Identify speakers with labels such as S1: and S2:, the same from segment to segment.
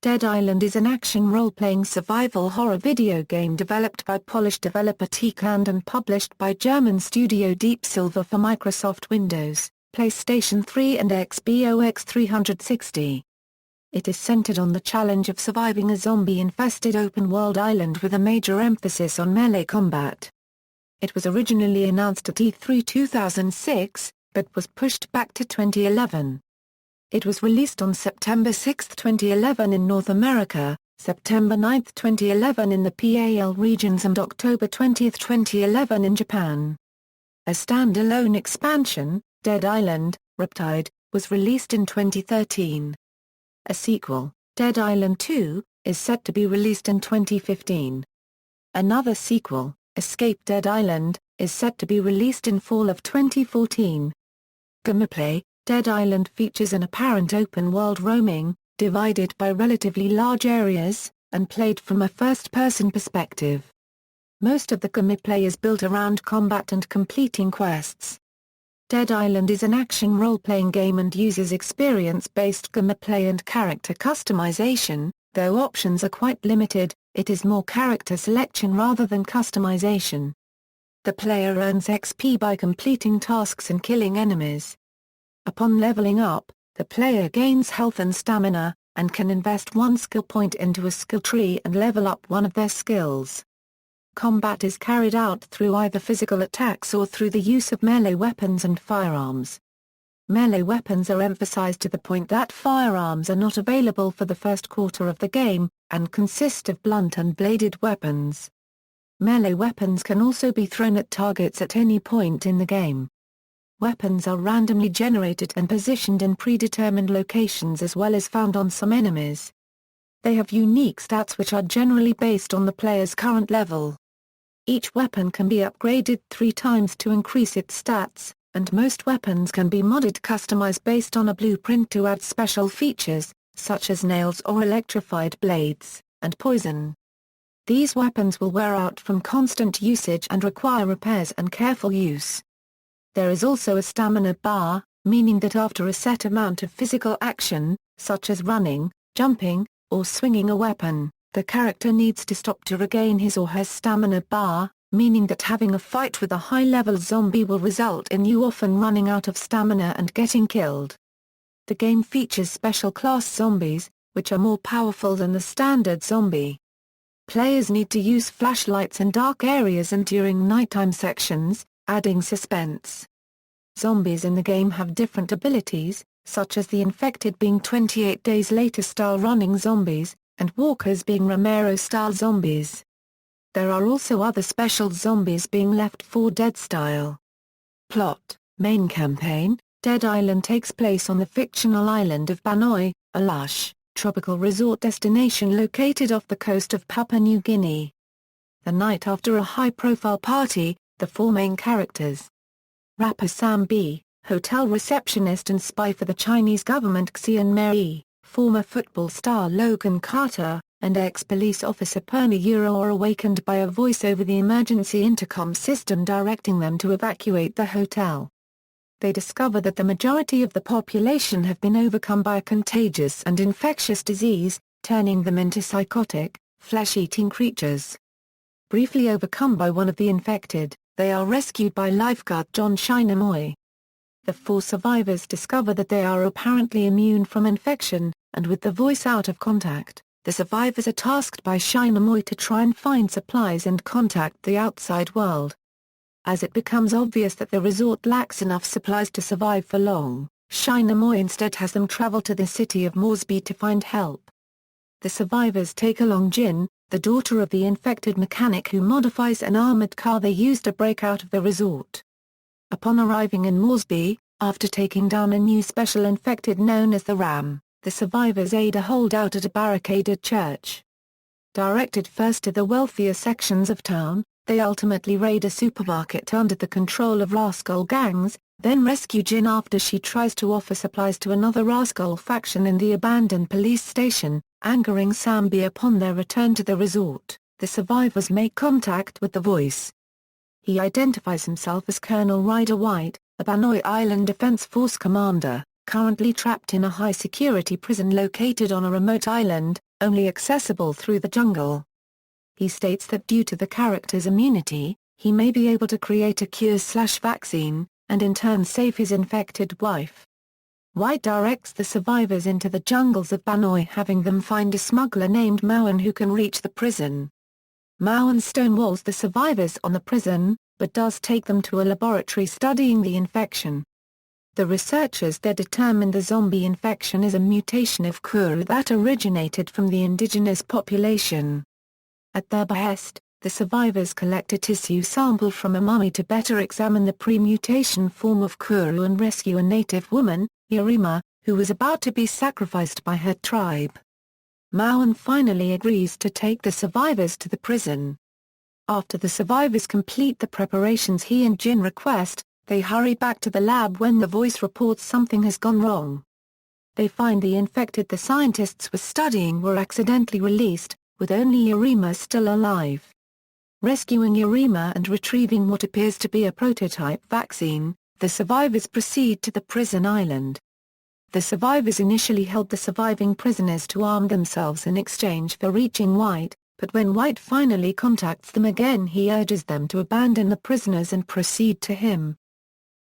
S1: Dead Island is an action role-playing survival horror video game developed by Polish developer Techland and published by German studio Deep Silver for Microsoft Windows, PlayStation 3 and Xbox 360. It is centered on the challenge of surviving a zombie-infested open-world island with a major emphasis on melee combat. It was originally announced at E3 2006, but was pushed back to 2011. It was released on September 6, 2011 in North America, September 9, 2011 in the PAL regions and October 20, 2011 in Japan. A standalone expansion, Dead Island, Riptide, was released in 2013. A sequel, Dead Island 2, is set to be released in 2015. Another sequel, Escape Dead Island, is set to be released in fall of 2014. Gameplay: Dead Island features an apparent open-world roaming, divided by relatively large areas, and played from a first-person perspective. Most of the gameplay is built around combat and completing quests. Dead Island is an action role-playing game and uses experience-based gameplay and character customization. Though options are quite limited, it is more character selection rather than customization. The player earns XP by completing tasks and killing enemies. Upon leveling up, the player gains health and stamina, and can invest one skill point into a skill tree and level up one of their skills. Combat is carried out through either physical attacks or through the use of melee weapons and firearms. Melee weapons are emphasized to the point that firearms are not available for the first quarter of the game, and consist of blunt and bladed weapons. Melee weapons can also be thrown at targets at any point in the game. Weapons are randomly generated and positioned in predetermined locations as well as found on some enemies. They have unique stats which are generally based on the player's current level. Each weapon can be upgraded 3 times to increase its stats, and most weapons can be modded customized based on a blueprint to add special features, such as nails or electrified blades, and poison. These weapons will wear out from constant usage and require repairs and careful use. There is also a stamina bar, meaning that after a set amount of physical action, such as running, jumping, or swinging a weapon, the character needs to stop to regain his or her stamina bar, meaning that having a fight with a high-level zombie will result in you often running out of stamina and getting killed. The game features special class zombies, which are more powerful than the standard zombie. Players need to use flashlights in dark areas and during nighttime sections, adding suspense. Zombies in the game have different abilities, such as the infected being 28 days later style running zombies, and walkers being Romero-style zombies. There are also other special zombies being Left 4 Dead style. Plot: Main campaign: Dead Island takes place on the fictional island of Banoi, a lush, tropical resort destination located off the coast of Papua New Guinea. The night after a high-profile party, the 4 main characters, rapper Sam B., hotel receptionist and spy for the Chinese government Xian Mei, former football star Logan Carter, and ex-police officer Perny Euro are awakened by a voice over the emergency intercom system directing them to evacuate the hotel. They discover that the majority of the population have been overcome by a contagious and infectious disease, turning them into psychotic, flesh-eating creatures. Briefly overcome by one of the infected, they are rescued by lifeguard John Shinamoy. The 4 survivors discover that they are apparently immune from infection, and with the voice out of contact, the survivors are tasked by Shinamoy to try and find supplies and contact the outside world. As it becomes obvious that the resort lacks enough supplies to survive for long, Shinamoy instead has them travel to the city of Moresby to find help. The survivors take along Jin, the daughter of the infected mechanic who modifies an armored car they use to break out of the resort. Upon arriving in Moresby, after taking down a new special infected known as the Ram, the survivors aid a holdout at a barricaded church. Directed first to the wealthier sections of town, they ultimately raid a supermarket under the control of rascal gangs, then rescue Jin after she tries to offer supplies to another rascal faction in the abandoned police station, angering Sam B. Upon their return to the resort, the survivors make contact with the voice. He identifies himself as Colonel Ryder White, a Banoi Island Defense Force commander, currently trapped in a high-security prison located on a remote island, only accessible through the jungle. He states that due to the character's immunity, he may be able to create a cure/vaccine, and in turn save his infected wife. White directs the survivors into the jungles of Banoi, having them find a smuggler named Mauen who can reach the prison. Mauen stonewalls the survivors on the prison, but does take them to a laboratory studying the infection. The researchers there determine the zombie infection is a mutation of Kuru that originated from the indigenous population. At their behest, the survivors collect a tissue sample from a mummy to better examine the pre-mutation form of Kuru and rescue a native woman, Yurima, who was about to be sacrificed by her tribe. Mauen finally agrees to take the survivors to the prison. After the survivors complete the preparations he and Jin request, they hurry back to the lab when the voice reports something has gone wrong. They find the infected the scientists were studying were accidentally released, with only Yurima still alive. Rescuing Yurima and retrieving what appears to be a prototype vaccine, the survivors proceed to the prison island. The survivors initially held the surviving prisoners to arm themselves in exchange for reaching White, but when White finally contacts them again he urges them to abandon the prisoners and proceed to him.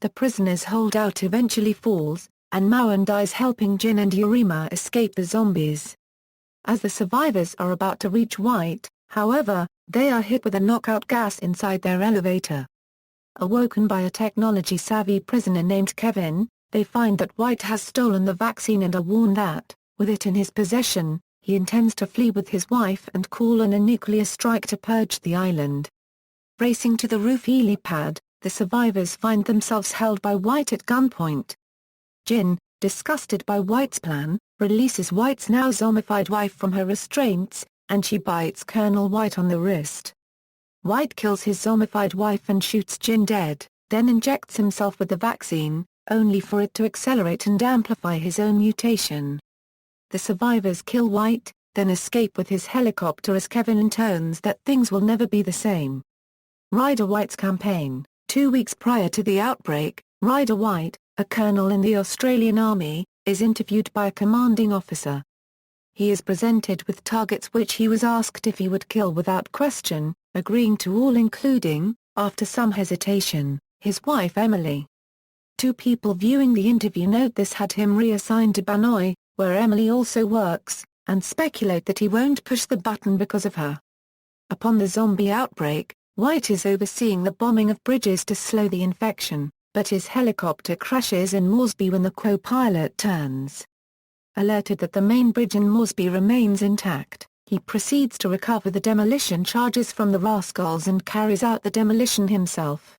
S1: The prisoners' holdout eventually falls, and Mauen dies helping Jin and Yurima escape the zombies. As the survivors are about to reach White, however, they are hit with a knockout gas inside their elevator. Awoken by a technology-savvy prisoner named Kevin, they find that White has stolen the vaccine and are warned that, with it in his possession, he intends to flee with his wife and call on a nuclear strike to purge the island. Racing to the roof helipad, the survivors find themselves held by White at gunpoint. Jin, disgusted by White's plan, releases White's now zombified wife from her restraints, and she bites Colonel White on the wrist. White kills his zombified wife and shoots Jin dead, then injects himself with the vaccine, only for it to accelerate and amplify his own mutation. The survivors kill White, then escape with his helicopter as Kevin intones that things will never be the same. Ryder White's campaign. 2 weeks prior to the outbreak, Ryder White, a colonel in the Australian Army, is interviewed by a commanding officer. He is presented with targets which he was asked if he would kill without question, agreeing to all including, after some hesitation, his wife Emily. 2 people viewing the interview note this had him reassigned to Banoi, where Emily also works, and speculate that he won't push the button because of her. Upon the zombie outbreak, White is overseeing the bombing of bridges to slow the infection, but his helicopter crashes in Moresby when the co-pilot turns. Alerted that the main bridge in Moresby remains intact, he proceeds to recover the demolition charges from the rascals and carries out the demolition himself.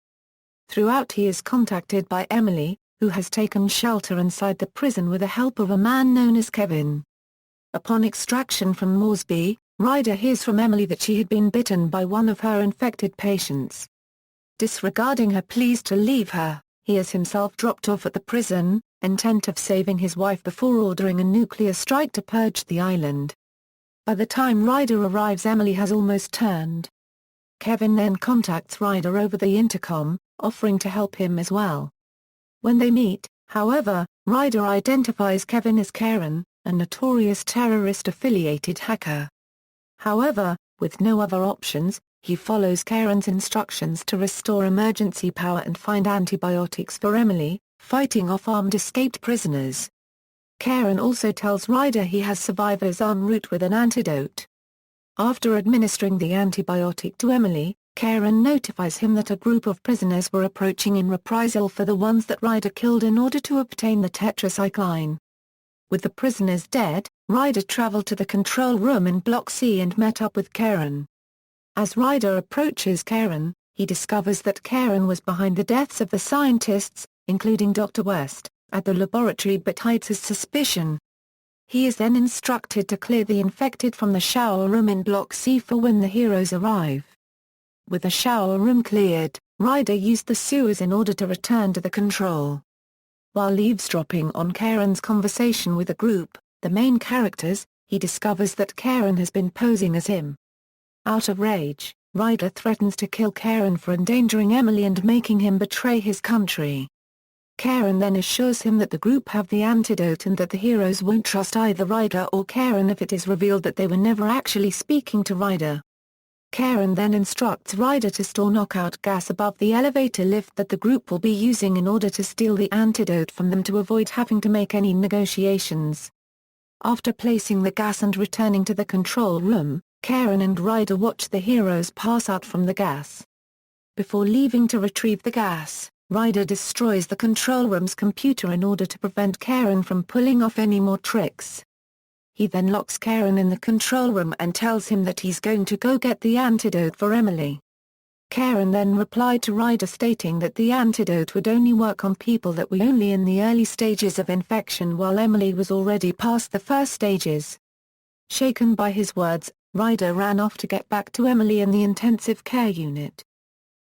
S1: Throughout he is contacted by Emily, who has taken shelter inside the prison with the help of a man known as Kevin. Upon extraction from Moresby, Ryder hears from Emily that she had been bitten by one of her infected patients. Disregarding her pleas to leave her, he has himself dropped off at the prison, intent of saving his wife before ordering a nuclear strike to purge the island. By the time Ryder arrives, Emily has almost turned. Kevin then contacts Ryder over the intercom, offering to help him as well. When they meet, however, Ryder identifies Kevin as Karen, a notorious terrorist-affiliated hacker. However, with no other options, he follows Karen's instructions to restore emergency power and find antibiotics for Emily, fighting off armed escaped prisoners. Karen also tells Ryder he has survivors en route with an antidote. After administering the antibiotic to Emily, Karen notifies him that a group of prisoners were approaching in reprisal for the ones that Ryder killed in order to obtain the tetracycline. With the prisoners dead, Ryder traveled to the control room in Block C and met up with Karen. As Ryder approaches Karen, he discovers that Karen was behind the deaths of the scientists, including Dr. West, at the laboratory but hides his suspicion. He is then instructed to clear the infected from the shower room in Block C for when the heroes arrive. With the shower room cleared, Ryder used the sewers in order to return to the control. While eavesdropping on Karen's conversation with the group, the main characters, he discovers that Karen has been posing as him. Out of rage, Ryder threatens to kill Karen for endangering Emily and making him betray his country. Karen then assures him that the group have the antidote and that the heroes won't trust either Ryder or Karen if it is revealed that they were never actually speaking to Ryder. Karen then instructs Ryder to store knockout gas above the elevator lift that the group will be using in order to steal the antidote from them to avoid having to make any negotiations. After placing the gas and returning to the control room, Karen and Ryder watch the heroes pass out from the gas. Before leaving to retrieve the gas, Ryder destroys the control room's computer in order to prevent Karen from pulling off any more tricks. He then locks Karen in the control room and tells him that he's going to go get the antidote for Emily. Karen then replied to Ryder stating that the antidote would only work on people that were only in the early stages of infection while Emily was already past the first stages. Shaken by his words, Ryder ran off to get back to Emily in the intensive care unit.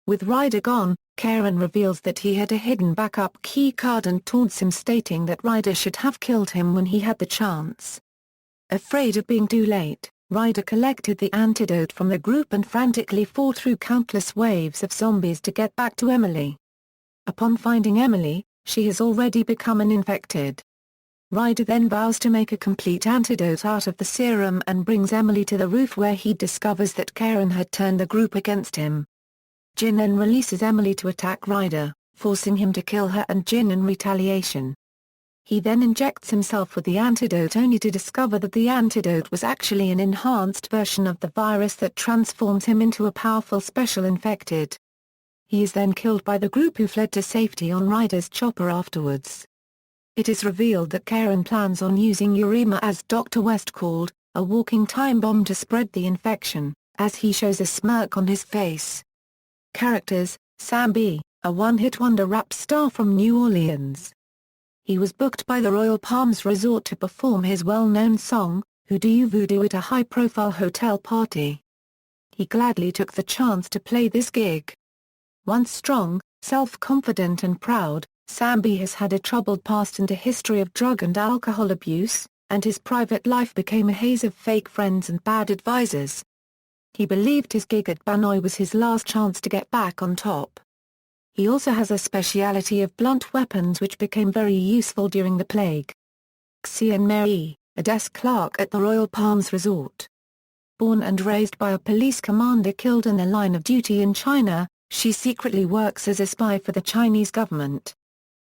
S1: With Ryder gone, Karen reveals that he had a hidden backup key card and taunts him stating that Ryder should have killed him when he had the chance. Afraid of being too late, Ryder collected the antidote from the group and frantically fought through countless waves of zombies to get back to Emily. Upon finding Emily, she has already become an infected. Ryder then vows to make a complete antidote out of the serum and brings Emily to the roof where he discovers that Karen had turned the group against him. Jin then releases Emily to attack Ryder, forcing him to kill her and Jin in retaliation. He then injects himself with the antidote only to discover that the antidote was actually an enhanced version of the virus that transforms him into a powerful special infected. He is then killed by the group who fled to safety on Ryder's chopper afterwards. It is revealed that Karen plans on using Urema, as Dr. West called, a walking time bomb to spread the infection, as he shows a smirk on his face. Characters: Sam B., a one-hit wonder rap star from New Orleans. He was booked by the Royal Palms Resort to perform his well-known song, Who Do You Voodoo, at a high-profile hotel party. He gladly took the chance to play this gig. Once strong, self-confident and proud, Sam B. has had a troubled past and a history of drug and alcohol abuse, and his private life became a haze of fake friends and bad advisors. He believed his gig at Banoi was his last chance to get back on top. He also has a speciality of blunt weapons which became very useful during the plague. Xian Mei, a desk clerk at the Royal Palms Resort. Born and raised by a police commander killed in the line of duty in China, she secretly works as a spy for the Chinese government.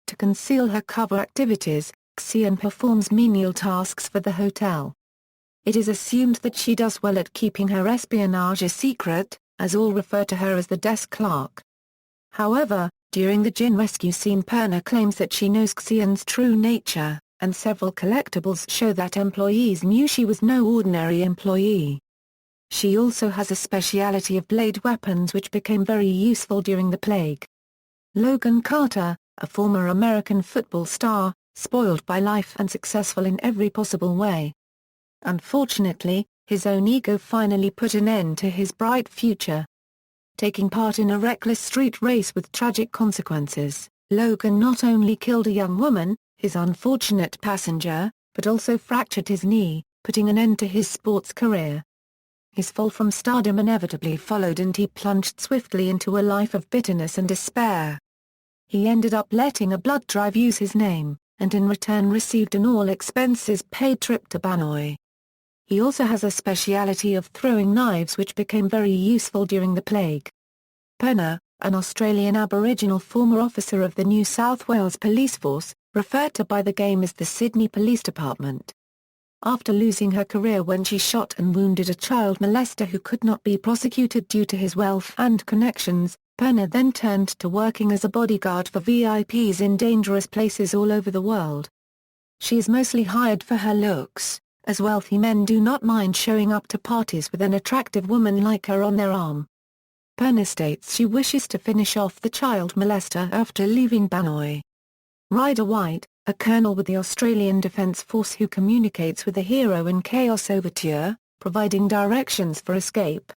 S1: To conceal her covert activities, Xian performs menial tasks for the hotel. It is assumed that she does well at keeping her espionage a secret, as all refer to her as the desk clerk. However, during the Jin rescue scene, Perna claims that she knows Xian's true nature, and several collectibles show that employees knew she was no ordinary employee. She also has a speciality of blade weapons which became very useful during the plague. Logan Carter, a former American football star, spoiled by life and successful in every possible way. Unfortunately, his own ego finally put an end to his bright future. Taking part in a reckless street race with tragic consequences, Logan not only killed a young woman, his unfortunate passenger, but also fractured his knee, putting an end to his sports career. His fall from stardom inevitably followed and he plunged swiftly into a life of bitterness and despair. He ended up letting a blood drive use his name, and in return received an all-expenses-paid trip to Banoi. He also has a speciality of throwing knives which became very useful during the plague. Perna, an Australian Aboriginal former officer of the New South Wales Police Force, referred to by the game as the Sydney Police Department. After losing her career when she shot and wounded a child molester who could not be prosecuted due to his wealth and connections, Perna then turned to working as a bodyguard for VIPs in dangerous places all over the world. She is mostly hired for her looks, as wealthy men do not mind showing up to parties with an attractive woman like her on their arm. Perna states she wishes to finish off the child molester after leaving Banoi. Ryder White, a colonel with the Australian Defence Force who communicates with the hero in Chaos Overture, providing directions for escape.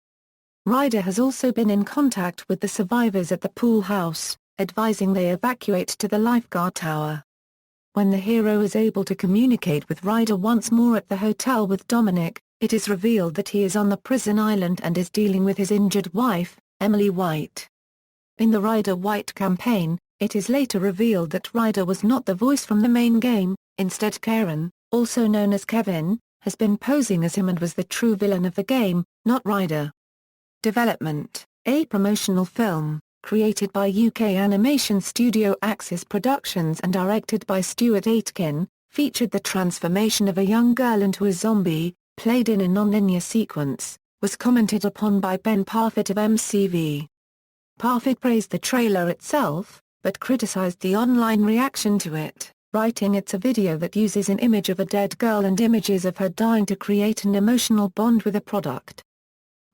S1: Ryder has also been in contact with the survivors at the pool house, advising they evacuate to the lifeguard tower. When the hero is able to communicate with Ryder once more at the hotel with Dominic, it is revealed that he is on the prison island and is dealing with his injured wife, Emily White. In the Ryder White campaign, It is later revealed that Ryder was not the voice from the main game. Instead, Karen, also known as Kevin, has been posing as him and was the true villain of the game, not Ryder. Development: a promotional film, created by UK animation studio Axis Productions and directed by Stuart Aitken, featured the transformation of a young girl into a zombie, played in a non-linear sequence, was commented upon by Ben Parfitt of MCV. Parfitt praised the trailer itself, but criticised the online reaction to it, writing it's a video that uses an image of a dead girl and images of her dying to create an emotional bond with a product.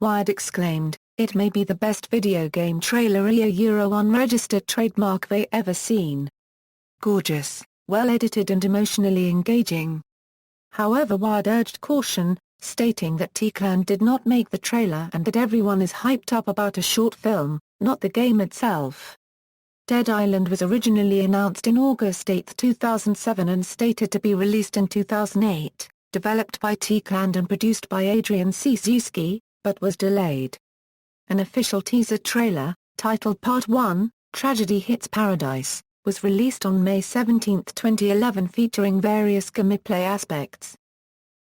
S1: Wired exclaimed, "It may be the best video game trailer a unregistered trademark they ever seen. Gorgeous, well-edited and emotionally engaging." However, Wired urged caution, stating that Techland did not make the trailer and that everyone is hyped up about a short film, not the game itself. Dead Island was originally announced in August 8, 2007 and stated to be released in 2008, developed by Techland and produced by Adrian Cieszewski, but was delayed. An official teaser trailer, titled Part 1, Tragedy Hits Paradise, was released on May 17, 2011 featuring various gameplay aspects.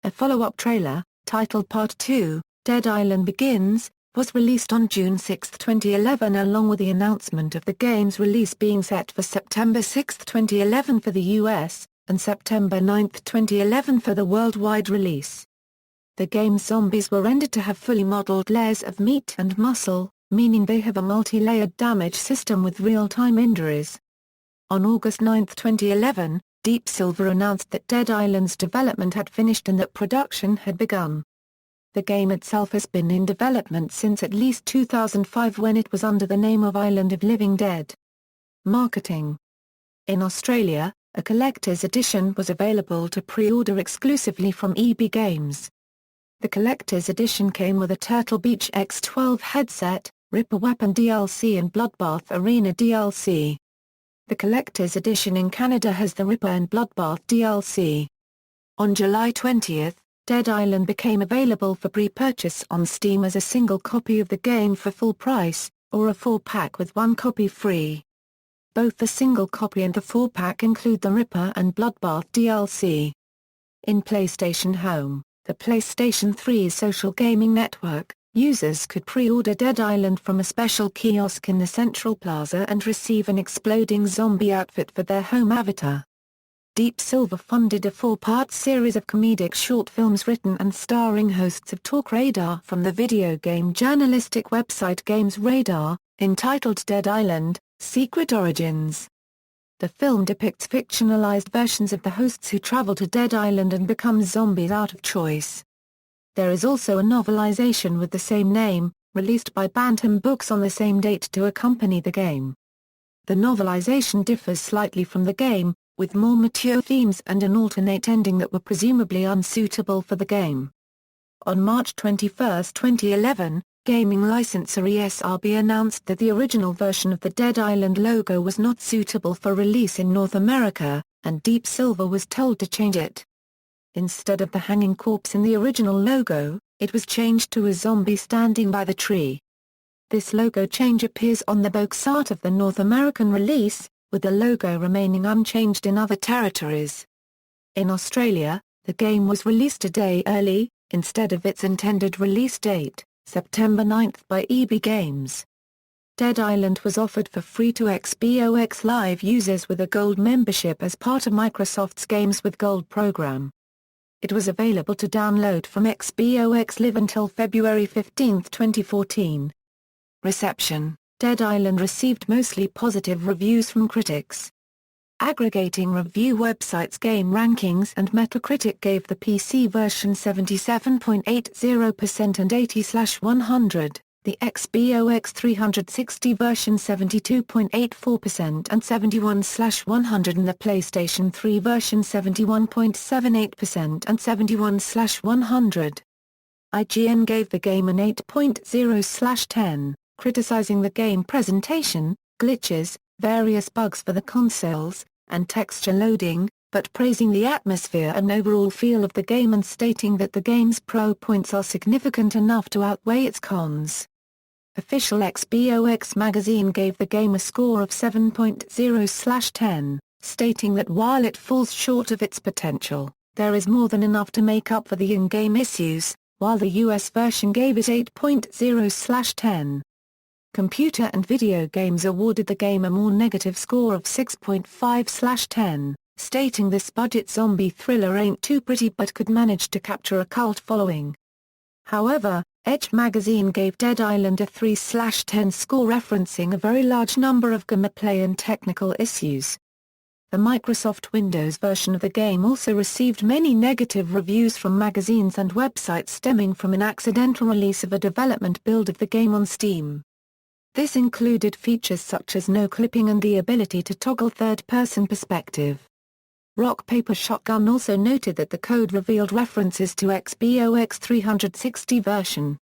S1: A follow-up trailer, titled Part 2, Dead Island Begins, was released on June 6, 2011 along with the announcement of the game's release being set for September 6, 2011 for the US, and September 9, 2011 for the worldwide release. The game's zombies were rendered to have fully modeled layers of meat and muscle, meaning they have a multi-layered damage system with real-time injuries. On August 9, 2011, Deep Silver announced that Dead Island's development had finished and that production had begun. The game itself has been in development since at least 2005 when it was under the name of Island of Living Dead. Marketing: in Australia, a collector's edition was available to pre-order exclusively from EB Games. The collector's edition came with a Turtle Beach X12 headset, Ripper Weapon DLC and Bloodbath Arena DLC. The collector's edition in Canada has the Ripper and Bloodbath DLC. On July 20, Dead Island became available for pre-purchase on Steam as a single copy of the game for full price, or a 4-pack with 1 copy free. Both the single copy and the 4-pack include the Ripper and Bloodbath DLC. In PlayStation Home, the PlayStation 3's social gaming network, users could pre-order Dead Island from a special kiosk in the Central Plaza and receive an exploding zombie outfit for their home avatar. Deep Silver funded a 4-part series of comedic short films written and starring hosts of Talk Radar from the video game journalistic website Games Radar, entitled Dead Island: Secret Origins. The film depicts fictionalized versions of the hosts who travel to Dead Island and become zombies out of choice. There is also a novelization with the same name, released by Bantam Books on the same date to accompany the game. The novelization differs slightly from the game, with more mature themes and an alternate ending that were presumably unsuitable for the game. On March 21, 2011, gaming licensor ESRB announced that the original version of the Dead Island logo was not suitable for release in North America, and Deep Silver was told to change it. Instead of the hanging corpse in the original logo, it was changed to a zombie standing by the tree. This logo change appears on the box art of the North American release, with the logo remaining unchanged in other territories. In Australia, the game was released a day early, instead of its intended release date, September 9, by EB Games. Dead Island was offered for free to Xbox Live users with a Gold membership as part of Microsoft's Games with Gold program. It was available to download from Xbox Live until February 15, 2014. Reception: Dead Island received mostly positive reviews from critics. Aggregating review websites Game Rankings and Metacritic gave the PC version 77.80% and 80/100, the Xbox 360 version 72.84% and 71/100 and the PlayStation 3 version 71.78% and 71/100. IGN gave the game an 8.0/10. Criticizing the game presentation, glitches, various bugs for the consoles, and texture loading, but praising the atmosphere and overall feel of the game and stating that the game's pro points are significant enough to outweigh its cons. Official Xbox magazine gave the game a score of 7.0/10, stating that while it falls short of its potential, there is more than enough to make up for the in-game issues, while the US version gave it 8.0/10. Computer and Video Games awarded the game a more negative score of 6.5/10, stating this budget zombie thriller ain't too pretty but could manage to capture a cult following. However, Edge magazine gave Dead Island a 3/10 score, referencing a very large number of gameplay and technical issues. The Microsoft Windows version of the game also received many negative reviews from magazines and websites stemming from an accidental release of a development build of the game on Steam. This included features such as no clipping and the ability to toggle third-person perspective. Rock Paper Shotgun also noted that the code revealed references to Xbox 360 version.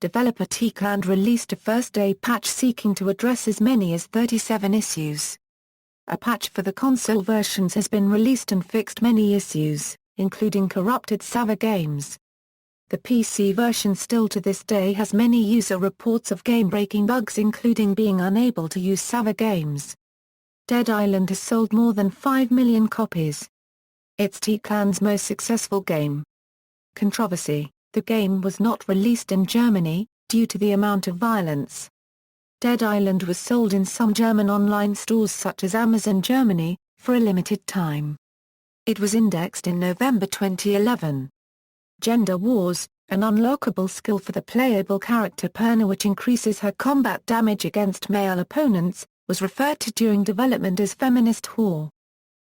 S1: Developer Techland released a first-day patch seeking to address as many as 37 issues. A patch for the console versions has been released and fixed many issues, including corrupted server games. The PC version still to this day has many user reports of game-breaking bugs, including being unable to use server games. Dead Island has sold more than 5 million copies. It's Techland's most successful game. Controversy: the game was not released in Germany, due to the amount of violence. Dead Island was sold in some German online stores such as Amazon Germany, for a limited time. It was indexed in November 2011. Gender Wars: an unlockable skill for the playable character Perna which increases her combat damage against male opponents, was referred to during development as Feminist Whore.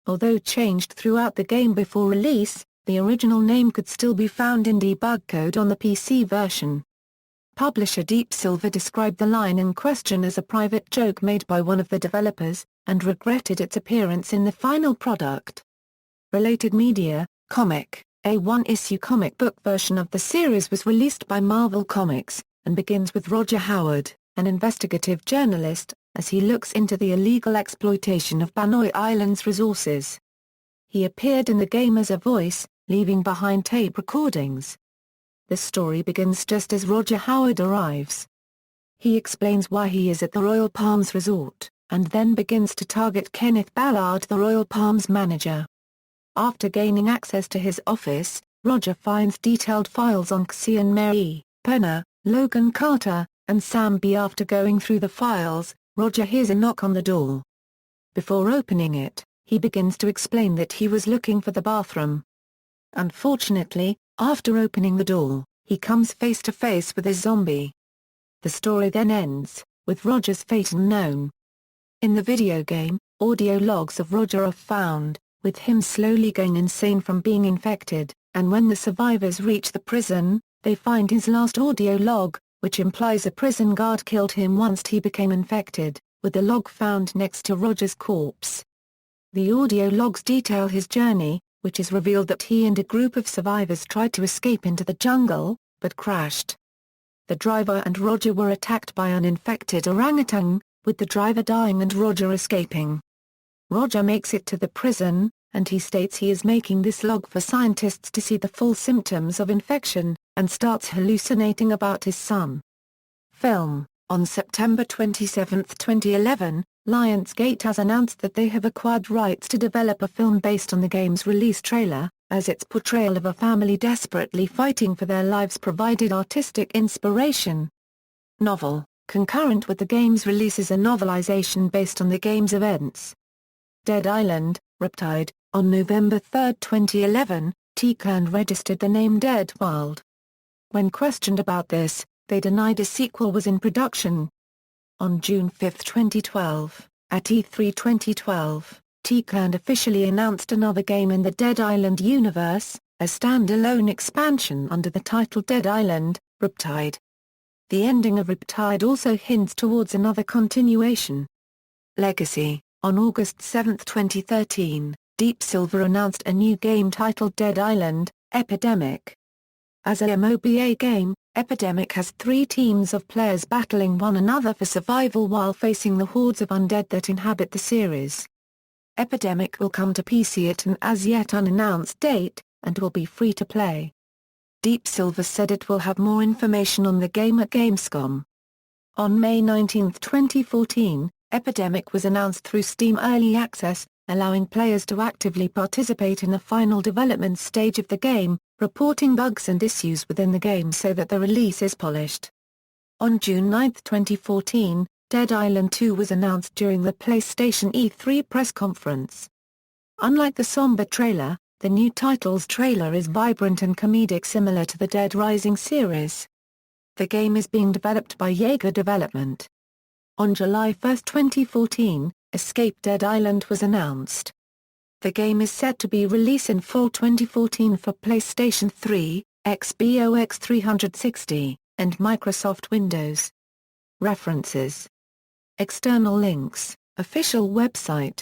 S1: Although changed throughout the game before release, the original name could still be found in debug code on the PC version. Publisher Deep Silver described the line in question as a private joke made by one of the developers, and regretted its appearance in the final product. Related media: comic. A one-issue comic book version of the series was released by Marvel Comics, and begins with Roger Howard, an investigative journalist, as he looks into the illegal exploitation of Banoi Island's resources. He appeared in the game as a voice, leaving behind tape recordings. The story begins just as Roger Howard arrives. He explains why he is at the Royal Palms Resort, and then begins to target Kenneth Ballard, the Royal Palms manager. After gaining access to his office, Roger finds detailed files on Xian Mei, Perna, Logan Carter, and Sam B. After going through the files, Roger hears a knock on the door. Before opening it, he begins to explain that he was looking for the bathroom. Unfortunately, after opening the door, he comes face to face with a zombie. The story then ends, with Roger's fate unknown. In the video game, audio logs of Roger are found, with him slowly going insane from being infected, and when the survivors reach the prison, they find his last audio log, which implies a prison guard killed him once he became infected, with the log found next to Roger's corpse. The audio logs detail his journey, which is revealed that he and a group of survivors tried to escape into the jungle, but crashed. The driver and Roger were attacked by an infected orangutan, with the driver dying and Roger escaping. Roger makes it to the prison, and he states he is making this log for scientists to see the full symptoms of infection, and starts hallucinating about his son. Film. On September 27, 2011, Lionsgate has announced that they have acquired rights to develop a film based on the game's release trailer, as its portrayal of a family desperately fighting for their lives provided artistic inspiration. Novel. Concurrent with the game's release is a novelization based on the game's events. Dead Island, Riptide. On November 3, 2011, Techland registered the name Dead Wild. When questioned about this, they denied a sequel was in production. On June 5, 2012, at E3 2012, Techland officially announced another game in the Dead Island universe, a standalone expansion under the title Dead Island, Riptide. The ending of Riptide also hints towards another continuation. Legacy. On August 7, 2013, Deep Silver announced a new game titled Dead Island, Epidemic. As a MOBA game, Epidemic has 3 teams of players battling one another for survival while facing the hordes of undead that inhabit the series. Epidemic will come to PC at an as yet unannounced date, and will be free to play. Deep Silver said it will have more information on the game at Gamescom. On May 19, 2014, Epidemic was announced through Steam Early Access, allowing players to actively participate in the final development stage of the game, reporting bugs and issues within the game so that the release is polished. On June 9, 2014, Dead Island 2 was announced during the PlayStation E3 press conference. Unlike the somber trailer, the new title's trailer is vibrant and comedic, similar to the Dead Rising series. The game is being developed by Jaeger Development. On July 1, 2014, Escape Dead Island was announced. The game is set to be released in fall 2014 for PlayStation 3, Xbox 360, and Microsoft Windows. References. External links, official website.